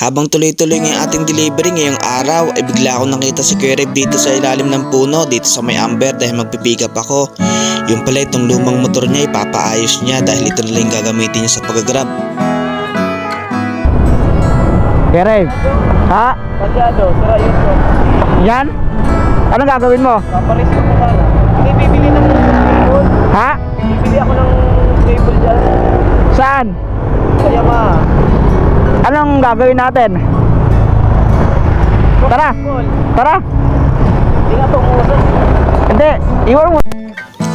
Habang tuloy-tuloy ng ating delivery ngayong araw ay bigla akong nakita si Kuya Reb dito sa ilalim ng puno dito sa may Amber dahil magpipick up ako. Yung pala itong lumang motor niya ipapaayos niya dahil ito na lang gagamitin niya sa pag-grab. Kuya Reb, ha? Pasyado, sira yun po. Yan? Anong gagawin mo? Papalis ko po sana. Hindi, bibili ng cable. Ha? Bibili ako ng cable dyan. Saan? Sa Yamaha. Anong gagawin natin? Tara! Tara! Hindi nga po umuusap. Hindi, iwan mo.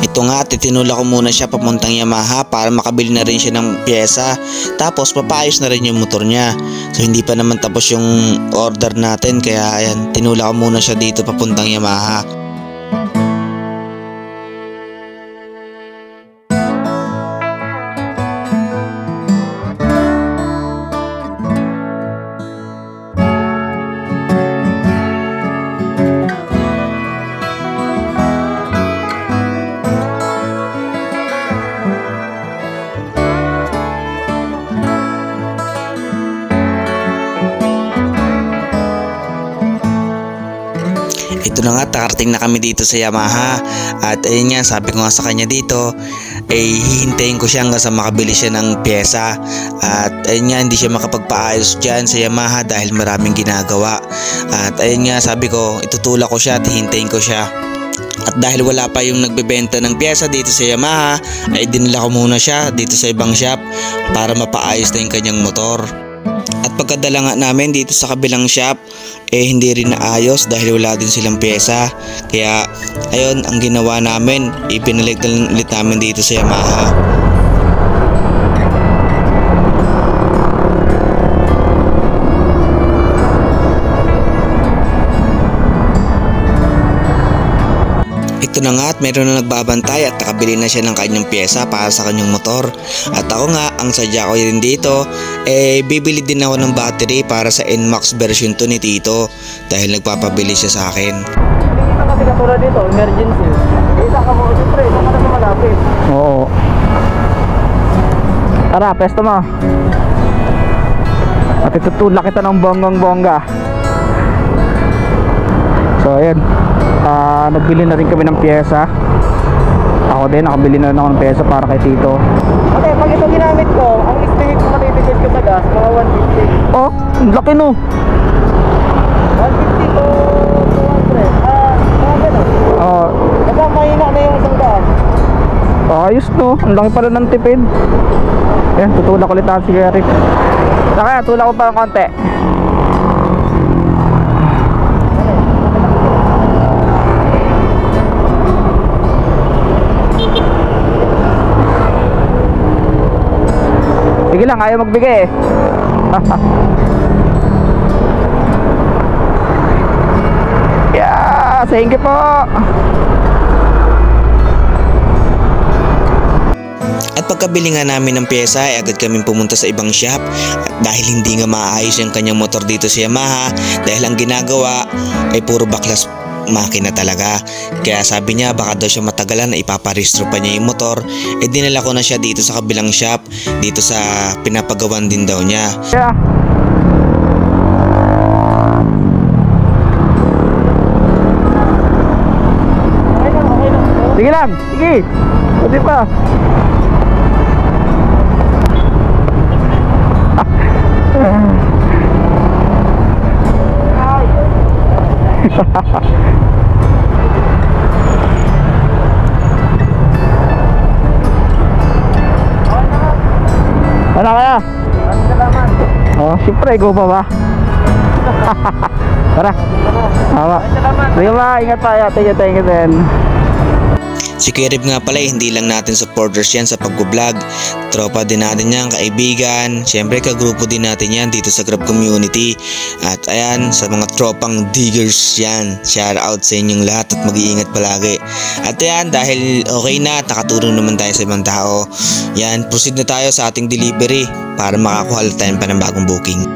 Ito nga at itinula ko muna siya papuntang Yamaha para makabili na rin siya ng pyesa. Tapos papaayos na rin yung motor niya. So hindi pa naman tapos yung order natin kaya ayan, tinula ko muna siya dito papuntang Yamaha. Ito na nga, takarating na kami dito sa Yamaha at ayun nga, sabi ko nga sa kanya dito hihintayin ko siya hanggang sa makabili siya ng pyesa at ayun nga, hindi siya makapagpaayos dyan sa Yamaha dahil maraming ginagawa at ayun nga, sabi ko itutulak ko siya at hihintayin ko siya. At dahil wala pa yung nagbebenta ng pyesa dito sa Yamaha ay dinala ko muna siya dito sa ibang shop para mapaayos na yung kanyang motor. At pagkadala nga namin dito sa kabilang shop hindi rin naayos dahil wala din silang pyesa. Kaya ayun, ang ginawa namin ipinalik ulit namin dito sa Yamaha. Ito na nga at meron na nagbabantay at nakabili na siya ng kanyang pyesa para sa kanyang motor. At ako nga, ang sadya ko rin dito bibili din ako ng battery para sa NMAX version 2 ni Tito dahil nagpapabili siya sa akin. Hindi kita kasi katulad dito, emergency. Isa ka mo, siyempre, isa ka na malapit. Oo. Tara, pesto mo. At itutulak kita ng bonggang-bongga. So ayun, nagbili na rin kami ng pyesa. Ako din, nakabili na rin ako ng pyesa para kay Tito. Okay, pag ito ginamit ko, ang estimate ko matitipid ko sa gas, mga 150. Oh, ang laki no. 150 to 200. Mga gano'n. Oh, Basta mahina na yung isang daan. ayos no, ang laki pala ng tipid. Ayan, tutulak ulit ako si Gary. Saka, tulak ko pa ng konti. Sige lang, ayaw magbigay eh. Yeah, thank you po. At pagkabili nga namin ng pyesa ay agad kaming pumunta sa ibang shop at dahil hindi nga maayos yung kanyang motor dito sa Yamaha dahil ang ginagawa ay puro baklas makina talaga. Kaya sabi niya baka daw siya matagalan na ipaparehistro pa niya yung motor. Dinala ko na siya dito sa kabilang shop dito sa pinapagawan din daw niya. Yeah. Sige lang, sige. Pwede pa. Ano kaya? Salamat. Oh, siyempre, go pa ba? Tara. Tama. Salamat. Sige ba, ingat tayo. Thank you din. Si Kuya Reb nga pala hindi lang natin supporters yan sa pag-vlog. Tropa din natin yan, kaibigan. Siyempre kagrupo din natin yan dito sa Grab Community. At ayan, sa mga tropang diggers yan. Shout out sa inyong lahat at mag-iingat palagi. At ayan, dahil okay na at nakatulong naman tayo sa ibang tao. Yan, proceed na tayo sa ating delivery para makakuha tayo pa ng bagong booking.